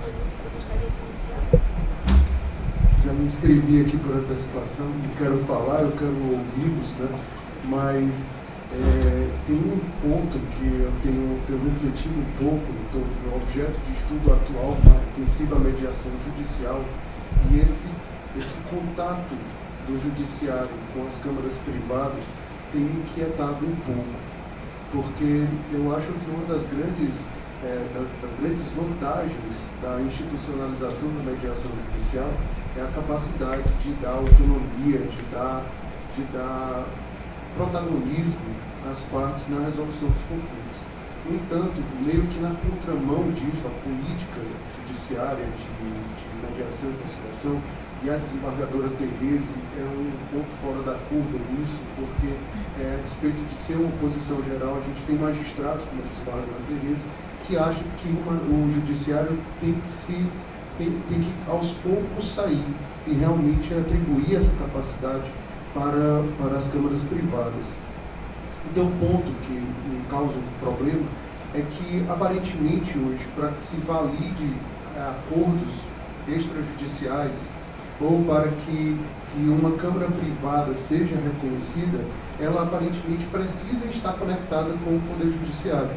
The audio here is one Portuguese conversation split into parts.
Você gostaria de iniciar? Já me inscrevi aqui por antecipação, não quero falar, eu quero ouvi-los, né? Mas tem um ponto que eu tenho refletido um pouco, o objeto de estudo atual tem sido a mediação judicial, e esse contato do judiciário com as câmaras privadas tem me inquietado um pouco, porque eu acho que uma das grandes vantagens da institucionalização da mediação judicial é a capacidade de dar autonomia, de dar protagonismo às partes na resolução dos conflitos. No entanto, meio que na contramão disso, a política judiciária de mediação e conciliação, e a desembargadora Terese é um ponto fora da curva nisso, porque a despeito de ser uma posição geral, a gente tem magistrados como a desembargadora Terese que acham que o judiciário tem que aos poucos sair e realmente atribuir essa capacidade para as câmaras privadas. Então, um ponto que me causa um problema é que, aparentemente, hoje, para que se valide acordos extrajudiciais ou para que uma câmara privada seja reconhecida, ela aparentemente precisa estar conectada com o Poder Judiciário.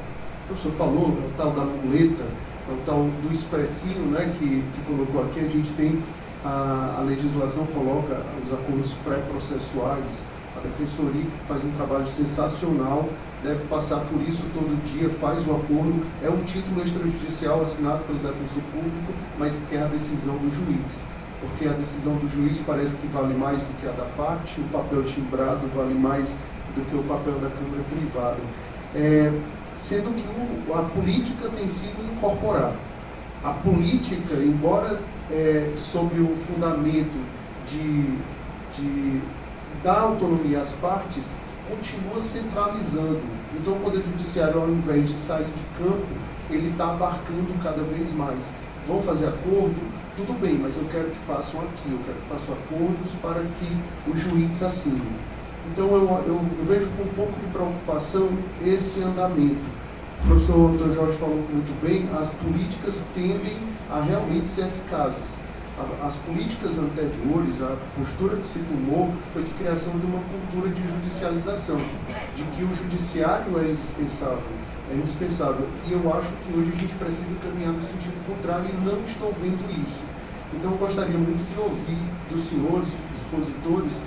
O professor falou, é o tal da muleta, é o tal do expressinho, né, que colocou aqui. A gente tem, a legislação coloca os acordos pré-processuais. A Defensoria, que faz um trabalho sensacional, deve passar por isso todo dia, faz o acordo, é um título extrajudicial assinado pelo defensor público, mas quer a decisão do juiz, porque a decisão do juiz parece que vale mais do que a da parte, o papel timbrado vale mais do que o papel da Câmara privada. Sendo que a política tem sido incorporar. A política, embora sob o fundamento de dar autonomia às partes, continua centralizando. Então, o Poder Judiciário, ao invés de sair de campo, ele está abarcando cada vez mais. Vão fazer acordo? Tudo bem, mas eu quero que façam aqui, eu quero que façam acordos para que o juiz assine. Então, eu vejo com um pouco de preocupação esse andamento. O professor Antônio Jorge falou muito bem, as políticas tendem a realmente ser eficazes. As políticas anteriores, a postura que se tomou foi de criação de uma cultura de judicialização, de que o judiciário é indispensável. E eu acho que hoje a gente precisa caminhar no sentido contrário e não estou vendo isso. Então eu gostaria muito de ouvir dos senhores expositores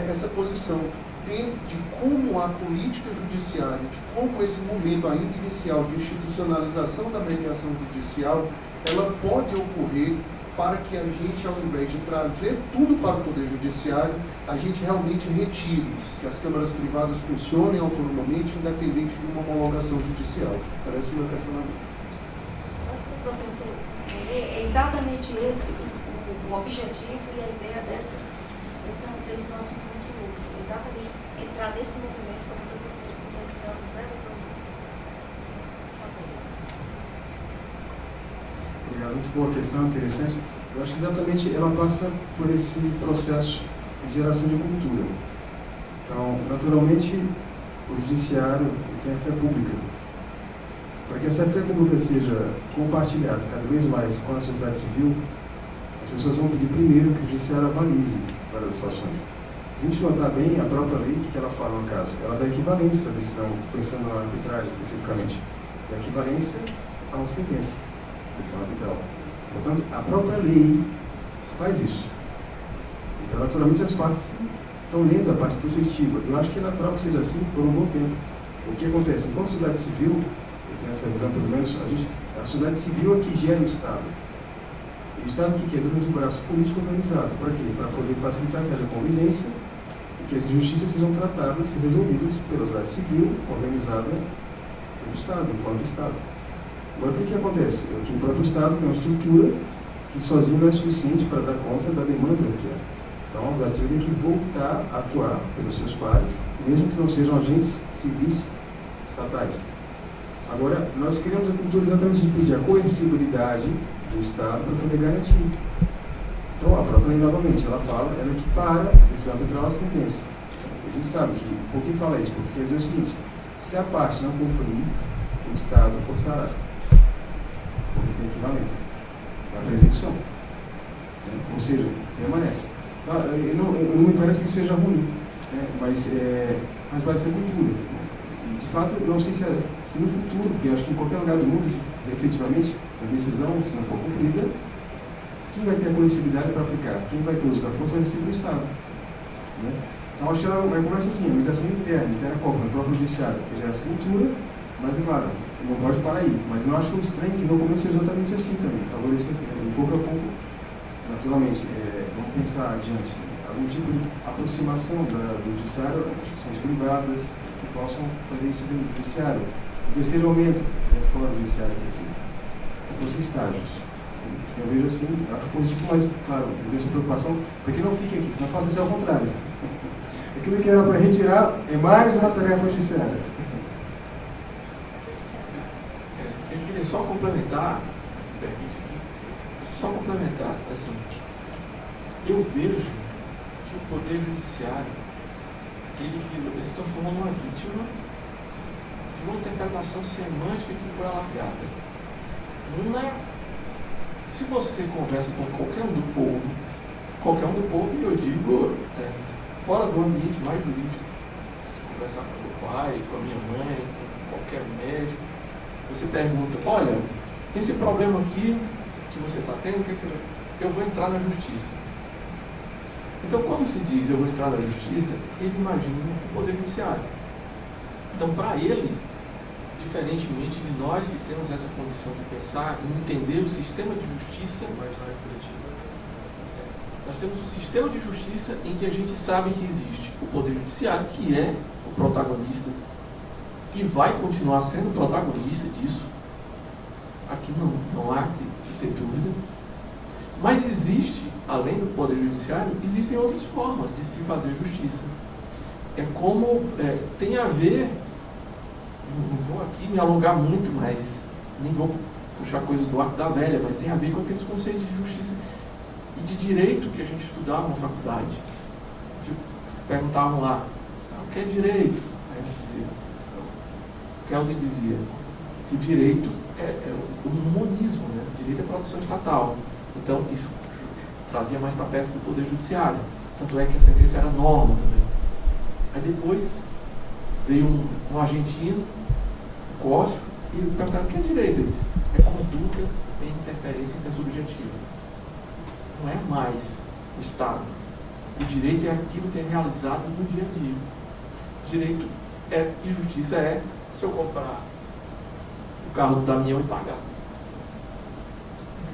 essa posição de como a política judiciária, de como esse momento ainda inicial de institucionalização da mediação judicial, ela pode ocorrer para que a gente, ao invés de trazer tudo para o Poder Judiciário, a gente realmente retire, que as câmaras privadas funcionem autonomamente, independente de uma homologação judicial. Parece o meu questionamento. Só se o professor é exatamente esse o objetivo e a ideia desse nosso encontro hoje. Exatamente entrar nesse movimento, como todas as vezes pensamos, né, doutor Luiz? Obrigado, muito boa questão, interessante. Eu acho que exatamente ela passa por esse processo de geração de cultura. Então, naturalmente, o judiciário tem a fé pública. Para que essa fé pública seja compartilhada cada vez mais com a sociedade civil, as pessoas vão pedir primeiro que o judiciário avalize várias situações. Se a gente notar bem, a própria lei, o que ela fala no caso? Ela dá equivalência à decisão, pensando na arbitragem especificamente, dá equivalência a uma sentença. Arbitral. Portanto, a própria lei faz isso. Então, naturalmente, as partes estão lendo a parte positiva. Eu acho que é natural que seja assim por um bom tempo. O que acontece? Enquanto a sociedade civil, eu tenho essa visão pelo menos, a sociedade civil é que gera o Estado. E o Estado que quer durante um braço político organizado. Para quê? Para poder facilitar que haja convivência e que as injustiças sejam tratadas e resolvidas pela sociedade civil organizada pelo Estado, enquanto Estado. Agora, o que acontece? É que o próprio Estado tem uma estrutura que sozinho não é suficiente para dar conta da demanda que é. Então, a sociedade civil tem que voltar a atuar pelos seus pares, mesmo que não sejam agentes civis estatais. Agora, nós criamos a cultura exatamente de pedir a coercibilidade do Estado para poder garantir. Então, a própria lei, novamente, ela equipara esse arbitral à sentença. A gente sabe que, por que fala isso? Porque quer dizer o seguinte: se a parte não cumprir, o Estado forçará, porque tem equivalência. para execução. Ou seja, permanece. Tá? Não me parece que seja ruim, né? Mas vai ser cultura. E, de fato, eu não sei se no futuro, porque eu acho que em qualquer lugar do mundo, efetivamente, a decisão, se não for cumprida, quem vai ter a possibilidade para aplicar? Quem vai ter o uso da força vai ser o Estado. Né? Então, acho que ela começa assim, a mediação interna qual? No próprio judiciário, que gera essa cultura, mas, é claro, não pode parar aí. Mas eu acho estranho que no começo seja exatamente assim também. Talvez, pouco a pouco, naturalmente, vamos pensar adiante, algum tipo de aproximação do judiciário, instituições privadas, que possam fazer isso dentro do judiciário. O terceiro aumento, fora do judiciário, que fosse estágios. Eu vejo assim, acho positivo, mas, claro, eu tenho essa preocupação, para que não fique aqui, senão faça isso ao contrário. Aquilo que era para retirar é mais uma tarefa judiciária. Eu queria só complementar, se me permite aqui, assim, eu vejo que o Poder Judiciário, ele se transformou numa vítima de uma interpretação semântica que foi alargada. Se você conversa com qualquer um do povo, e eu digo, fora do ambiente mais jurídico, se conversar com meu pai, com a minha mãe, com qualquer médico, você pergunta, olha, esse problema aqui que você está tendo, eu vou entrar na justiça. Então, quando se diz eu vou entrar na justiça, ele imagina o Poder Judiciário. Então, para ele, diferentemente de nós que temos essa condição de pensar e entender o sistema de justiça, nós temos um sistema de justiça em que a gente sabe que existe o Poder Judiciário, que é o protagonista, e vai continuar sendo protagonista disso. Aqui não há que ter dúvida. Mas existe, além do Poder Judiciário, existem outras formas de se fazer justiça. Tem a ver, não vou aqui me alongar muito, mas nem vou puxar coisas do arco da velha, mas tem a ver com aqueles conceitos de justiça e de direito que a gente estudava na faculdade. Perguntavam lá, o que é direito? Aí eu dizia, o Kelsen dizia que o direito é o monismo, né? O direito é produção estatal. Então, isso trazia mais para perto do Poder Judiciário. Tanto é que a sentença era norma também. Aí depois veio um argentino, um Cócio, e perguntaram o que é direito. Ele disse, é conduta em interferência intersubjetiva. Não é mais o Estado. O direito é aquilo que é realizado no dia a dia. Direito e justiça se eu comprar o carro do Damião e pagar.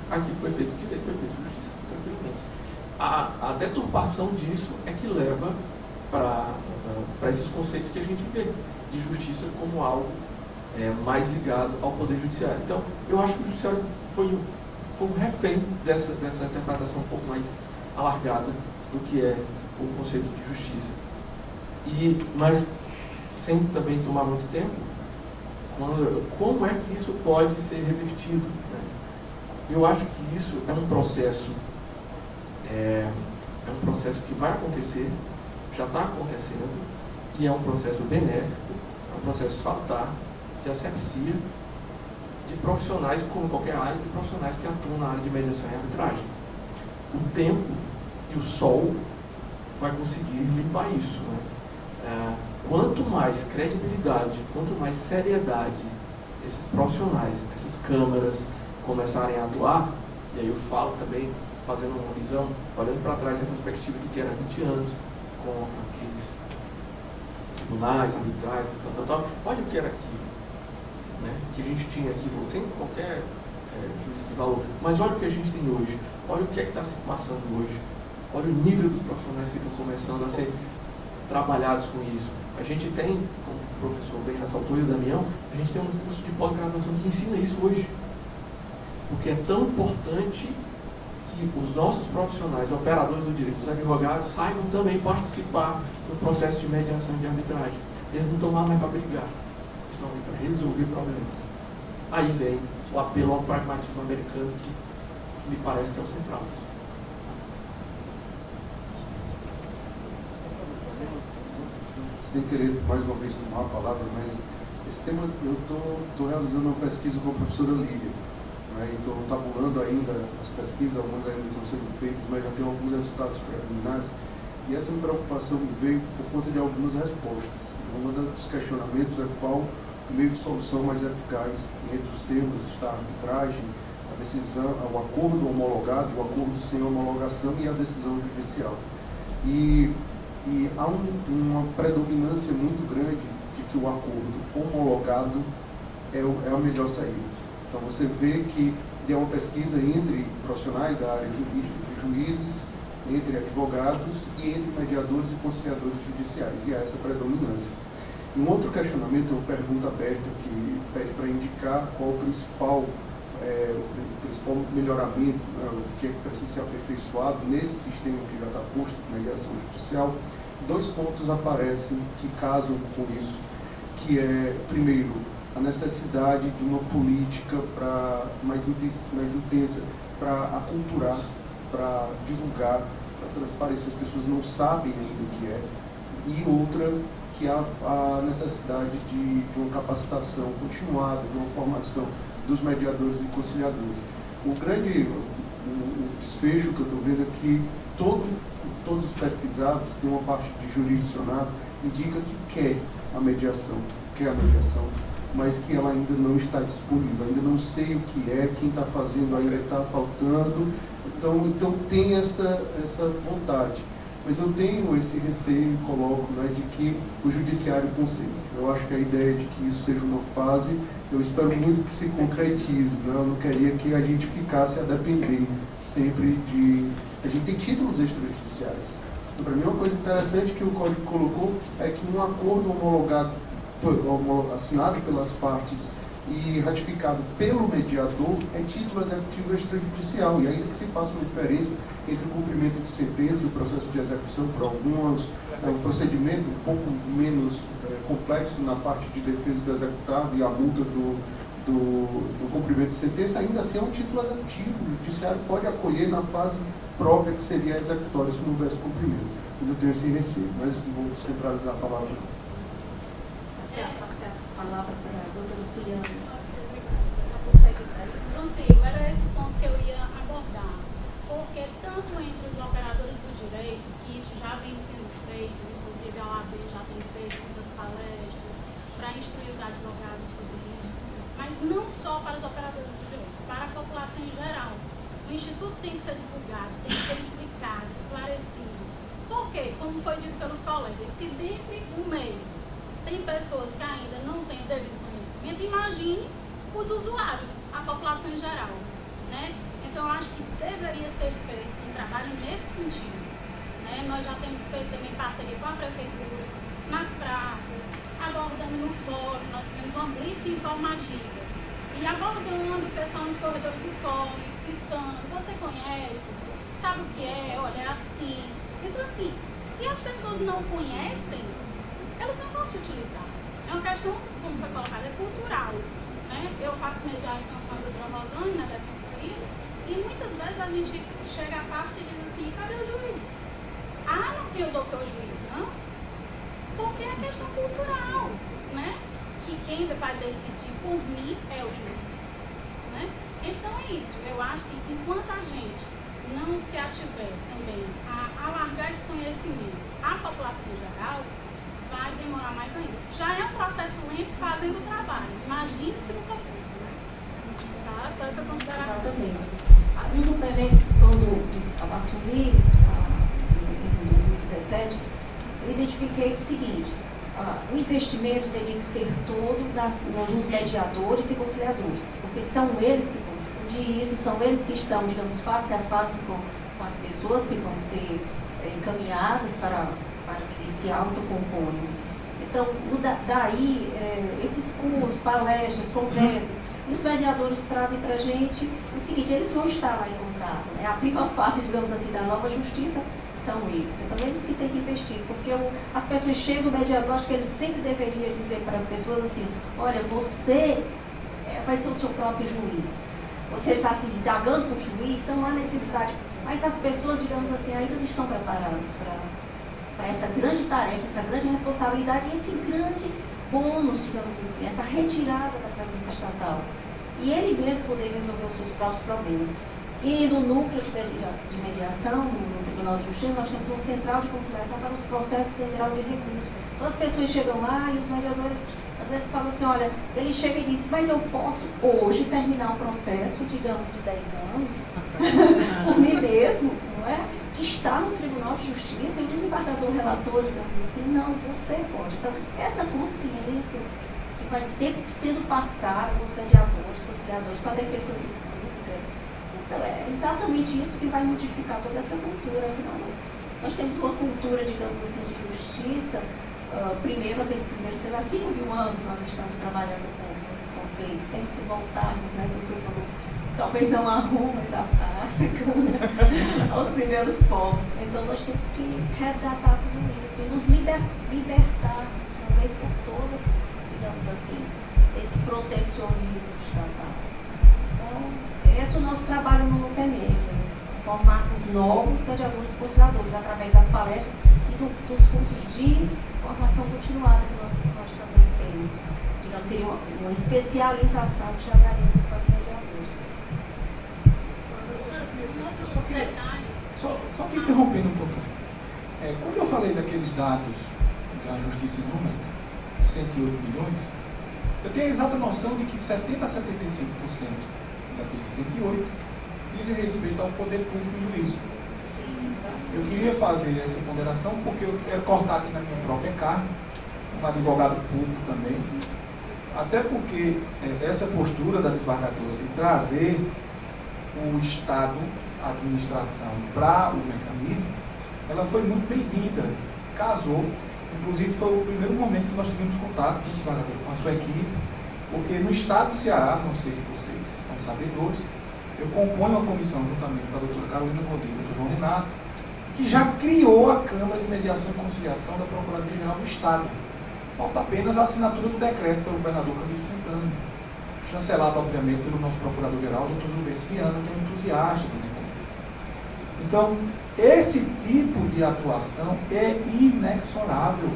Aqui foi feito direito, foi feito justiça, tranquilamente. A deturpação disso é que leva para esses conceitos que a gente vê de justiça como algo mais ligado ao Poder Judiciário. Então, eu acho que o Judiciário foi um refém dessa interpretação um pouco mais alargada do que é o conceito de justiça. Mas, sem também tomar muito tempo, como é que isso pode ser revertido? Né? Eu acho que isso é um processo que vai acontecer, já está acontecendo, e é um processo benéfico, é um processo salutar, de asepsia de profissionais, como qualquer área, de profissionais que atuam na área de mediação e arbitragem. O tempo e o sol vai conseguir limpar isso. Né? Quanto mais credibilidade, quanto mais seriedade esses profissionais, essas câmaras começarem a atuar, e aí eu falo também, fazendo uma visão, olhando para trás, retrospectiva que tinha há 20 anos, com aqueles tribunais, arbitrais, tal. Olha o que era aquilo, né? Que a gente tinha aquilo, sem qualquer juízo de valor. Mas olha o que a gente tem hoje, olha o que é que está se passando hoje, olha o nível dos profissionais que estão começando a ser trabalhados com isso. A gente tem, como o professor bem ressaltou, e o Damião, a gente tem um curso de pós-graduação que ensina isso hoje. Porque é tão importante que os nossos profissionais, operadores do direito, os advogados, saibam também participar do processo de mediação e de arbitragem. Eles não estão lá mais para brigar, eles estão ali para resolver problemas. Aí vem o apelo ao pragmatismo americano, que me parece que é o central disso. Sem querer mais uma vez tomar a palavra, mas esse tema eu estou realizando uma pesquisa com a professora Lília, né? Estou tabulando ainda as pesquisas, algumas ainda estão sendo feitas, mas já tenho alguns resultados preliminares. E essa minha preocupação veio por conta de algumas respostas. Um dos questionamentos é qual o meio de solução mais eficaz entre os termos da arbitragem, a decisão, o acordo homologado, o acordo sem homologação e a decisão judicial. E há uma predominância muito grande de que o acordo homologado é a melhor saída. Então você vê que deu uma pesquisa entre profissionais da área jurídica, entre juízes, entre advogados e entre mediadores e conciliadores judiciais, e há essa predominância. E um outro questionamento, uma pergunta aberta que pede para indicar qual o principal melhoramento, né, o que é que precisa ser aperfeiçoado nesse sistema que já está posto de mediação judicial. 2 pontos aparecem que casam com isso, que é, primeiro, a necessidade de uma política mais intensa para aculturar, para divulgar, para transparecer. As pessoas não sabem ainda o que é. E outra, que há a necessidade de uma capacitação continuada, de uma formação dos mediadores e conciliadores. O desfecho que eu estou vendo é que todos os pesquisados, tem uma parte de jurisdicionado, indica que quer a mediação, mas que ela ainda não está disponível, ainda não sei o que é, quem está fazendo ainda está faltando, então tem essa vontade. Mas eu tenho esse receio e coloco, né, de que o judiciário concentre. Eu acho que a ideia de que isso seja uma fase, eu espero muito que se concretize, né? Eu não queria que a gente ficasse a depender sempre de... A gente tem títulos extrajudiciais. Então, para mim, uma coisa interessante que o Código colocou é que um acordo homologado, assinado pelas partes e ratificado pelo mediador, é título executivo extrajudicial, e ainda que se faça uma diferença entre o cumprimento de sentença e o processo de execução por alguns, um procedimento um pouco menos complexo na parte de defesa do executado e a multa do cumprimento de sentença, ainda assim é um título executivo. O judiciário pode acolher na fase própria que seria a executória se não houvesse cumprimento. Eu tenho esse receio, mas vou centralizar a palavra. A palavra para a doutora Ciliane. Você não consegue ver? Consigo, era esse ponto que eu ia abordar. Porque tanto entre os operadores do direito, que isso já vem sendo feito, inclusive a OAB já tem feito muitas palestras para instruir os advogados sobre isso, mas não só para os operadores do direito, para a população em geral. O Instituto tem que ser divulgado, tem que ser explicado, esclarecido. Por quê? Como foi dito pelos colegas, se dentro do meio tem pessoas que ainda não têm devido conhecimento, imagine os usuários, a população em geral, né? Então, eu acho que deveria ser feito um trabalho nesse sentido, né? Nós já temos feito também parceria com a Prefeitura, nas praças, abordando no fórum, nós tivemos uma blitz informativa, e abordando o pessoal nos corredores do fórum, explicando, você conhece, sabe o que é, olha, é assim. Então, assim, se as pessoas não conhecem, elas não vão se utilizar. É uma questão, como foi colocado, é cultural, né? Eu faço mediação com a doutora Rosane na defensoria, e muitas vezes a gente chega à parte e diz assim, cadê o juiz? Ah, não tem o doutor juiz, não? Porque é questão cultural, né? Que quem vai decidir por mim é o juiz, né? Então é isso, eu acho que enquanto a gente não se ativer também a alargar esse conhecimento à população em geral, vai demorar mais ainda. Já é um processo lento fazendo o trabalho, imagine se não for feito, né? Tá? Só essa consideração. Exatamente. No documento, quando eu assumi, em 2017, eu identifiquei o seguinte, o investimento teria que ser todo dos mediadores e conciliadores, porque são eles que vão difundir isso, são eles que estão, digamos, face a face com as pessoas que vão ser encaminhadas para que se autocompõem. Então, daí, esses cursos, palestras, conversas, e os mediadores trazem para a gente o seguinte, eles vão estar lá em contato, né? A prima face, digamos assim, da nova justiça são eles. Então, eles que têm que investir, porque as pessoas chegam, o mediador, acho que ele sempre deveria dizer para as pessoas assim, olha, você vai ser o seu próprio juiz. Você está se indagando com o juiz, então não há necessidade. Mas as pessoas, digamos assim, ainda não estão preparadas para essa grande tarefa, essa grande responsabilidade e esse grande bônus, digamos assim, essa retirada da presença estatal. e ele mesmo poder resolver os seus próprios problemas. E no núcleo de mediação, no Tribunal de Justiça, nós temos uma central de conciliação para os processos em grau de recurso. Então as pessoas chegam lá e os mediadores às vezes falam assim, olha, ele chega e diz, mas eu posso hoje terminar um processo, digamos, de 10 anos, por mim mesmo, não é? Que está no Tribunal de Justiça, e o desembargador relator, digamos assim, não, você pode. Então, essa consciência que vai sempre sendo passada com os mediadores, conciliadores, com a defensoria pública, então é exatamente isso que vai modificar toda essa cultura, afinal, nós temos uma cultura, digamos assim, de justiça. Primeiro, sei lá, 5 mil anos nós estamos trabalhando com esses conceitos, temos que voltarmos, né, talvez não a Roma, mas a África, né, aos primeiros povos. Então nós temos que resgatar tudo isso e nos libertarmos, uma vez por todas, digamos assim, desse protecionismo estatal. Então, esse é o nosso trabalho no PME, formarmos novos mediadores e conciliadores através das palestras e dos cursos de formação continuada que nós também temos. Digamos, seria uma especialização que já daríamos para os mediadores. Só que interrompendo um pouquinho. Quando eu falei daqueles dados da Justiça e Número, 108 milhões, eu tenho a exata noção de que 70% a 75% daqueles 108 dizem respeito ao poder público e juízo. Eu queria fazer essa ponderação porque eu quero cortar aqui na minha própria carne, um advogado público também, até porque essa postura da desembargadora de trazer o Estado, a administração, para o mecanismo, ela foi muito bem-vinda, casou, inclusive foi o primeiro momento que nós tivemos contato com o desembargador, com a sua equipe, porque no Estado do Ceará, não sei se vocês são sabedores, eu componho uma comissão juntamente com a doutora Carolina Rodrigues e o João Renato, que já criou a Câmara de Mediação e Conciliação da Procuradoria-Geral do Estado. Falta apenas a assinatura do decreto pelo governador Camilo Santana, chancelado, obviamente, pelo nosso procurador-geral, Dr. Juvêncio Viana, que é um entusiasta do mecanismo. Então, esse tipo de atuação é inexorável.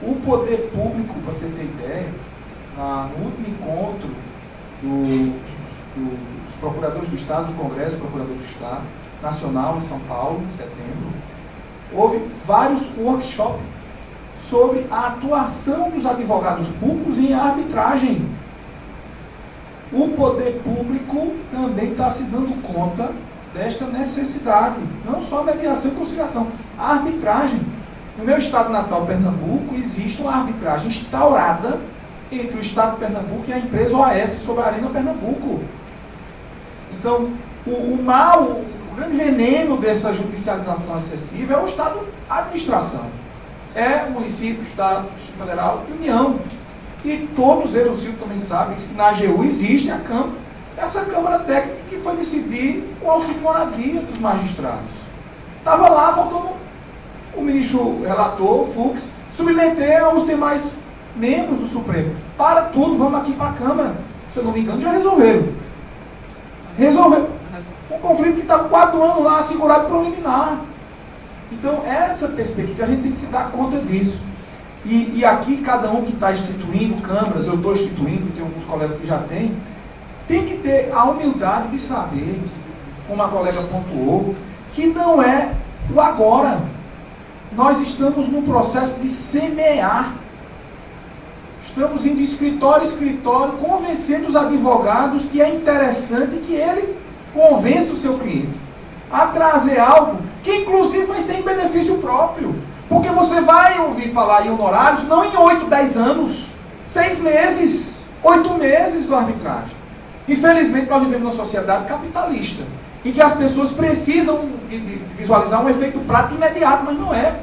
O poder público, para você ter ideia, no último encontro dos procuradores do Estado, do Congresso Procurador do Estado, Nacional, em São Paulo, em setembro, houve vários workshops sobre a atuação dos advogados públicos em arbitragem. O poder público também está se dando conta desta necessidade, não só a mediação e conciliação, a arbitragem. No meu estado natal, Pernambuco, existe uma arbitragem instaurada entre o Estado de Pernambuco e a empresa OAS sobre a Arena Pernambuco. Então, o grande veneno dessa judicialização excessiva é o Estado, a administração. É o município, Estado, Federal e União. E todos eles, o Silvio também sabem, que na AGU existe a Câmara, essa Câmara Técnica que foi decidir o auxílio de moradia dos magistrados. Estava lá, faltando o ministro relator, Fux, submeter aos demais membros do Supremo. Para tudo, vamos aqui para a Câmara. Se eu não me engano, já resolveram. Um conflito que está 4 anos lá, segurado por um liminar. Então, essa perspectiva, a gente tem que se dar conta disso. E aqui, cada um que está instituindo câmaras, eu estou instituindo, tem alguns colegas que já têm, tem que ter a humildade de saber, como a colega pontuou, que não é o agora. Nós estamos num processo de semear. Estamos indo de escritório a escritório, convencendo os advogados que é interessante que ele convença o seu cliente a trazer algo que inclusive vai ser em benefício próprio. Porque você vai ouvir falar em honorários não em 8, 10 anos, 6 meses, 8 meses do arbitragem. Infelizmente nós vivemos numa sociedade capitalista, em que as pessoas precisam de visualizar um efeito prático imediato, mas não é.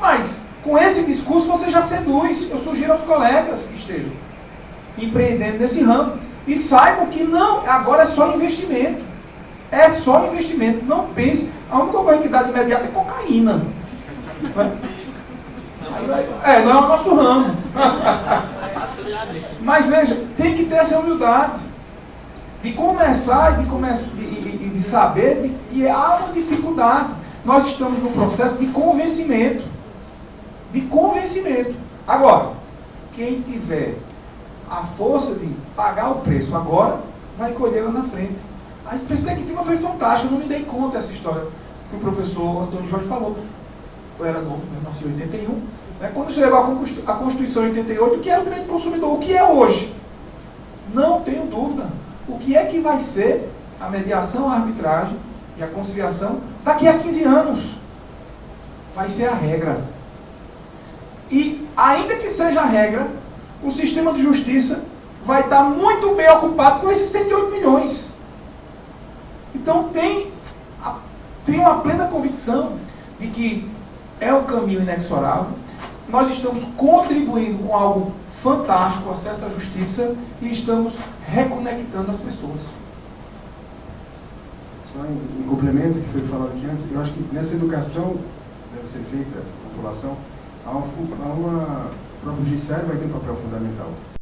Mas com esse discurso você já seduz. Eu sugiro aos colegas que estejam empreendendo nesse ramo e saibam que não, agora é só investimento. É só investimento. Não pense, a única coisa que dá de imediato é cocaína. Não é o nosso ramo. Mas veja, tem que ter essa humildade de começar e de saber que há uma dificuldade. Nós estamos num processo de convencimento. Agora, quem tiver a força de pagar o preço agora, vai colher lá na frente. A perspectiva foi fantástica, eu não me dei conta dessa história que o professor Antônio Jorge falou. Eu era novo, eu nasci em 81. Quando se levou a Constituição em 88, o que era o direito do consumidor? O que é hoje? Não tenho dúvida. O que é que vai ser a mediação, a arbitragem e a conciliação daqui a 15 anos? Vai ser a regra. E, ainda que seja a regra, o sistema de justiça vai estar muito bem ocupado com esses 108 milhões. Então, tem uma plena convicção de que é um caminho inexorável. Nós estamos contribuindo com algo fantástico, o acesso à justiça, e estamos reconectando as pessoas. Só em complemento que foi falado aqui antes, eu acho que nessa educação deve ser feita a população, o próprio judiciário vai ter um papel fundamental.